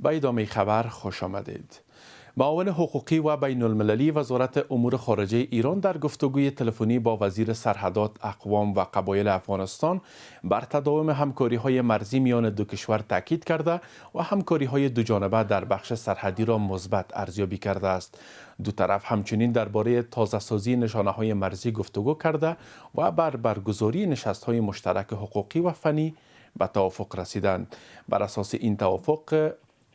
به ادامه خبر خوش آمدید. معاون حقوقی و بین المللی وزارت امور خارجه ایران در گفتگوی تلفنی با وزیر سرحدات، اقوام و قبایل افغانستان بر تداوم همکاری‌های مرزی میان دو کشور تاکید کرده و همکاری‌های دوجانبه در بخش سرحدی را مثبت ارزیابی کرده است. دو طرف همچنین درباره تازه‌سازی نشانه‌های مرزی گفتگو کرده و بر برگزاری نشست‌های مشترک حقوقی و فنی به توافق رسیدند. بر اساس این توافق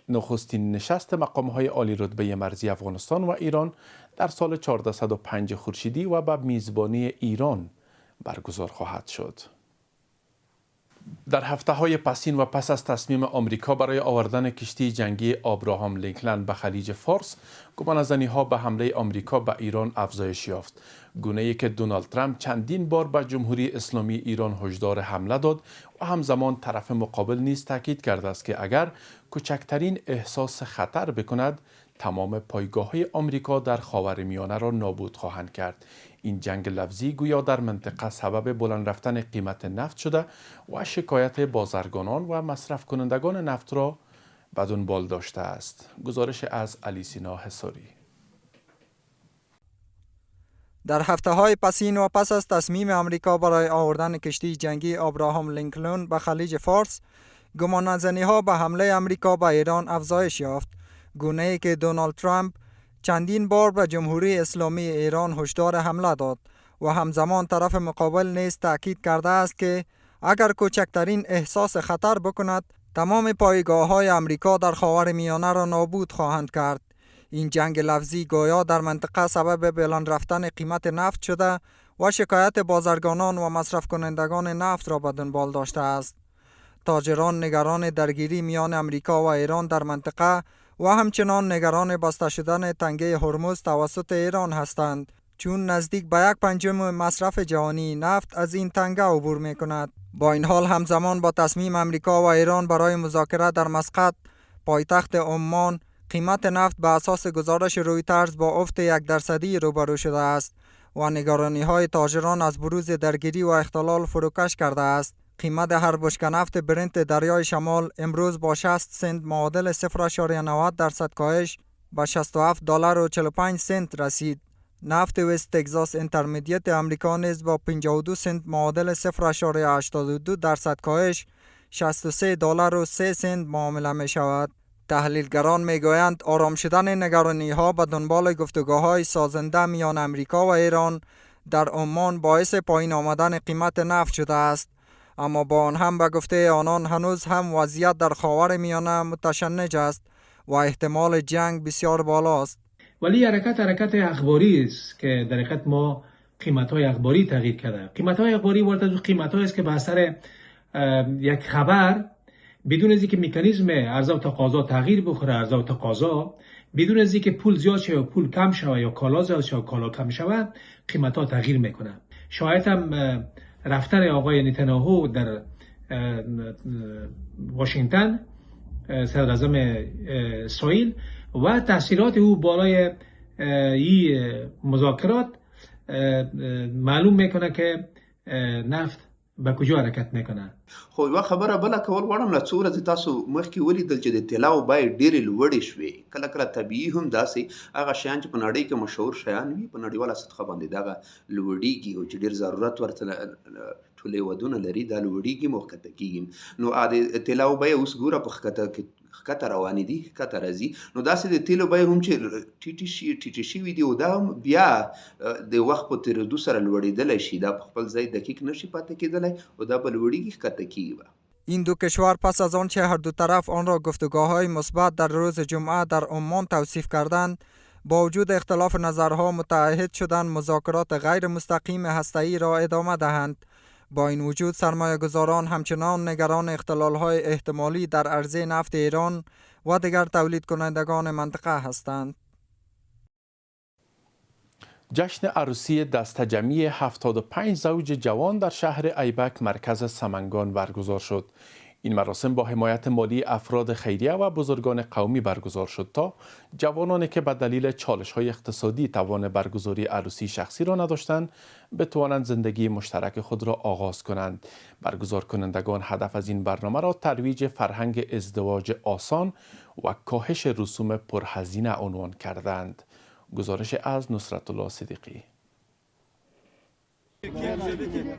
نخستین نشست مقام‌های عالی رتبه مرزی افغانستان و ایران در سال 1405 خورشیدی و به میزبانی ایران برگزار خواهد شد. در هفته‌های پسین و پس از تصمیم آمریکا برای آوردن کشتی جنگی آبراهام لینکلن به خلیج فارس، گمانه‌زنی‌ها به حمله آمریکا به ایران افزایش یافت. گونه‌ای که دونالد ترامپ چندین بار به جمهوری اسلامی ایران هشدار حمله داد و همزمان طرف مقابل نیز تاکید کرده است که اگر کوچکترین احساس خطر بکند، تمام پایگاه‌های آمریکا در خاورمیانه را نابود خواهند کرد. این جنگ لفظی گویا در منطقه سبب بلند رفتن قیمت نفت شده و شکایت بازرگانان و مصرف کنندگان نفت را به دنبال داشته است. گزارش از علی سینا حصاری. در هفته‌های پسین و پس از تصمیم آمریکا برای آوردن کشتی جنگی آبراهام لینکلن به خلیج فارس، گمانه‌زنی‌ها به حمله آمریکا به ایران افزایش یافت. گونه‌ای که دونالد ترامپ چندین بار به جمهوری اسلامی ایران هشدار حمله داد و همزمان طرف مقابل نیز تاکید کرده است که اگر کوچکترین احساس خطر بکند، تمام پایگاه‌های آمریکا در خاورمیانه را نابود خواهند کرد. این جنگ لفظی گویا در منطقه سبب بلند رفتن قیمت نفت شده و شکایت بازرگانان و مصرف کنندگان نفت را به دنبال داشته است. تاجران نگران درگیری میان آمریکا و ایران در منطقه و همچنان نگران بسته شدن تنگه هرمز توسط ایران هستند، چون نزدیک به 1/5 مصرف جهانی نفت از این تنگه عبور می کند. با این حال همزمان با تصمیم آمریکا و ایران برای مذاکره در مسقط، پایتخت عمان، قیمت نفت به اساس گزارش رویترز با افت 1% روبرو شده است و نگرانی های تاجران از بروز درگیری و اختلال فروکش کرده است. قیمت هر بشکه نفت برنت دریای شمال امروز با 60 سنت معادل 0.90% کاهش به $67.45 رسید. نفت وست تگزاس اینترمدیت آمریکا نیز با 52 سنت معادل 0.82% کاهش $63.03 معامله می شود. تحلیلگران می گویند آرام شدن نگرانی ها به دنبال گفتگوهای سازنده میان آمریکا و ایران در عمان باعث پایین آمدن قیمت نفت شده است. اما با آن هم به گفته آنان هنوز هم وضعیت در خاورمیانه متشنج است و احتمال جنگ بسیار بالاست. ولی حرکت اخباری است که در حقیقت ما قیمت‌های اخباری تغییر کرده. قیمت‌های اخباری وارد از قیمت‌هایی است که به اثر یک خبر بدون از اینکه مکانیزم عرضه و تقاضا تغییر بخوره، عرضه و تقاضا بدون از اینکه پول زیاد شه یا پول کم شه یا کالا زیاد شه یا کالا کم شه، قیمت‌ها تغییر میکنه. شاید هم رفتن آقای نتانیاهو در واشنگتن، صدر اعظم اسرائیل، و تاثیرات او بالای این مذاکرات معلوم میکنه که نفت به کجا حرکت میکنه. خو یوه خبره بله کول غواړم له څو ورځې تاسو مخکې ولیدل چې د طلاو بیې ډېرې لوړې شوې. کله کله طبیعي هم داسې هغه شیان چې په نړۍ کې مشهور شیان وي په نړیواله سطحه باندې دغه لوړېږي او چې ډېر ضرورت ورته ټول هېوادونه لري دا لوړېږي او ښکته کېږي. نو د طلاو بیې اوس ګوره په ښکته روانې دي، ښکته راځي. نو داسې د تیلو بیې هم چې ټیټې شوي دي او دا هم بیا د وخت په تېرېدو سره لوړېدلی شي. دا په خپل ځای دقیق نشي پاتې کېدلی او دا به لوړېږي، ښکته کېږي. این دو کشور پس از آن چه هر دو طرف آن را گفتگوهای مثبت در روز جمعه در عمان توصیف کردند، با وجود اختلاف نظرها متعهد شدند مذاکرات غیر مستقیم هسته‌ای را ادامه دهند. با این وجود سرمایه‌گذاران همچنان نگران اختلال‌های احتمالی در عرضه نفت ایران و دیگر تولید کنندگان منطقه هستند. جشن عروسی دسته‌جمعی 75 زوج جوان در شهر ایبک مرکز سمنگان برگزار شد. این مراسم با حمایت مالی افراد خیریه و بزرگان قومی برگزار شد تا جوانانی که به دلیل چالش‌های اقتصادی توان برگزاری عروسی شخصی را نداشتند بتوانند زندگی مشترک خود را آغاز کنند. برگزار کنندگان هدف از این برنامه را ترویج فرهنگ ازدواج آسان و کاهش رسوم پرهزینه عنوان کردند. گزارش از نصرت الله صدیقی.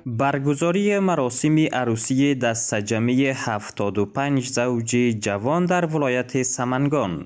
برگزاری مراسم عروسی دسته‌جمعی 75 زوج جوان در ولایت سمنگان.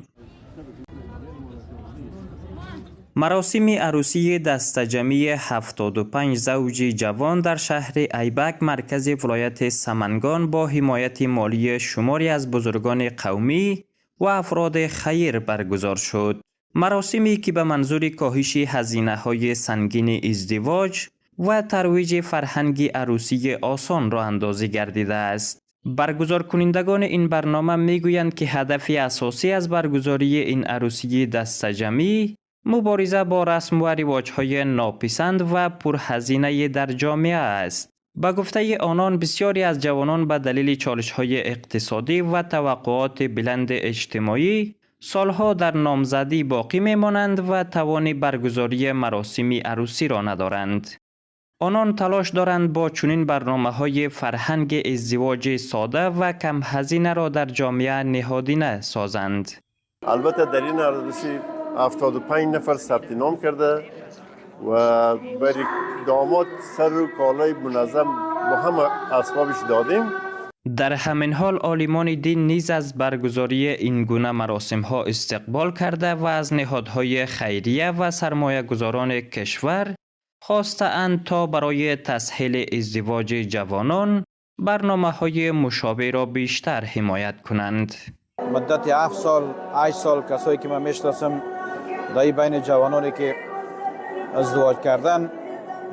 مراسم عروسی دسته‌جمعی 75 زوج جوان در شهر ایبک مرکز ولایت سمنگان با حمایت مالی شماری از بزرگان قومی و افراد خیر برگزار شد. مراسمی که به منظور کاهش هزینه‌های سنگین ازدواج و ترویج فرهنگ عروسی آسان را اندازی گردیده است. برگزار کنندگان این برنامه میگویند که هدف اساسی از برگزاری این عروسی دسته‌جمعی مبارزه با رسم و رواج‌های ناپسند و پرهزینه در جامعه است. به گفته آنان بسیاری از جوانان به دلیل چالش‌های اقتصادی و توقعات بلند اجتماعی سالها در نامزدی باقی میمانند و توان برگزاری مراسم عروسی را ندارند. آنان تلاش دارند با چنین برنامه‌های فرهنگ ازدواج ساده و کم هزینه را در جامعه نهادینه سازند. البته در این عروسی 75 نفر ثبت نام کرده و برای داماد سر و کالای منظم با همه اسبابش دادیم. در همین حال عالمان دین نیز از برگزاری این گونه مراسم‌ها استقبال کرده و از نهادهای خیریه و سرمایه‌گذاران کشور خواسته‌اند تا برای تسهیل ازدواج جوانان برنامه‌های مشابه را بیشتر حمایت کنند. مدت 7 سال 8 سال کسایی که من میشناسم در بین جوانانی که ازدواج کردن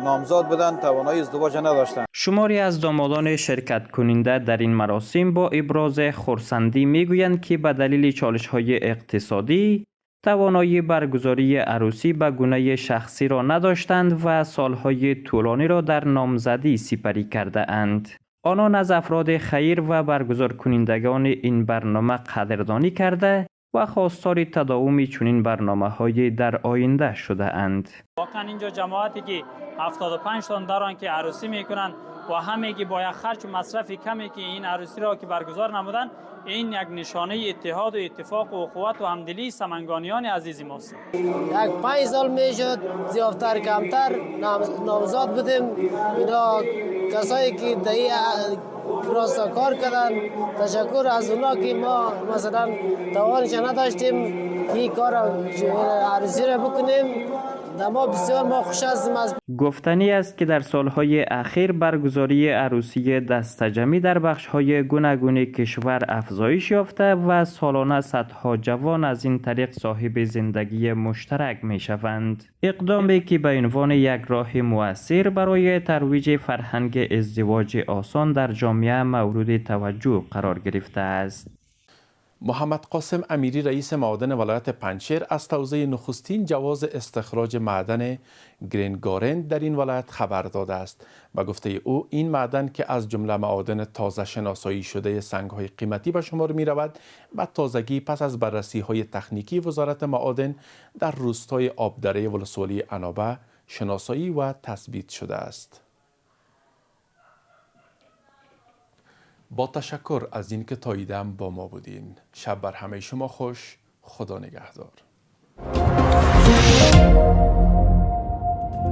نامزاد بودن توانایی ازدواج نداشتن. شماری از دامادان شرکت کننده در این مراسم با ابراز خرسندی میگویند که به دلیل چالش‌های اقتصادی توانایی برگزاری عروسی به گونه شخصی را نداشتند و سالهای طولانی را در نامزدی سپری کرده اند. آنان از افراد خیر و برگزار کنندگان این برنامه قدردانی کرده و خواستار تداوم چنین برنامه‌های در آینده شده اند. واقعا اینجا جماعتی که 75 تن دارن که عروسی میکنن و همگی با یک خرج و مصرف کمی که این عروسی را که برگزار نمودن، این یک نشانه اتحاد و اتفاق و اخوت و همدلی سمنگانیان عزیز ماست. یک 5 سال میشد زیادتر کمتر نامزاد بودیم. اینا کسایی که دایی راستا کار کردن، تشکر از اونا که ما مثلا توانش نداشتیم این کار عروسی را بکنیم. ما بسیار ما خوش هستیم. گفتنی است که در سالهای اخیر برگزاری عروسی دسته‌جمعی در بخش‌های گوناگون کشور افزایش یافته و سالانه صدها جوان از این طریق صاحب زندگی مشترک می‌شوند. اقدامی که به عنوان یک راه مؤثر برای ترویج فرهنگ ازدواج آسان در جامعه مورد توجه قرار گرفته است. محمد قاسم امیری رئیس معادن ولایت پنجشیر از توزیع نخستین جواز استخراج معدن گرینگارند در این ولایت خبر داده است. به گفته او این معدن که از جمله معادن تازه شناسایی شده سنگ‌های قیمتی به شمار می رود، به تازگی پس از بررسی‌های تکنیکی وزارت معادن در روستای آبدره ولسوالی عنابه شناسایی و تثبیت شده است. با تشکر از اینکه تا ایدم با ما بودین. شب بر همه شما خوش. خدا نگهدار.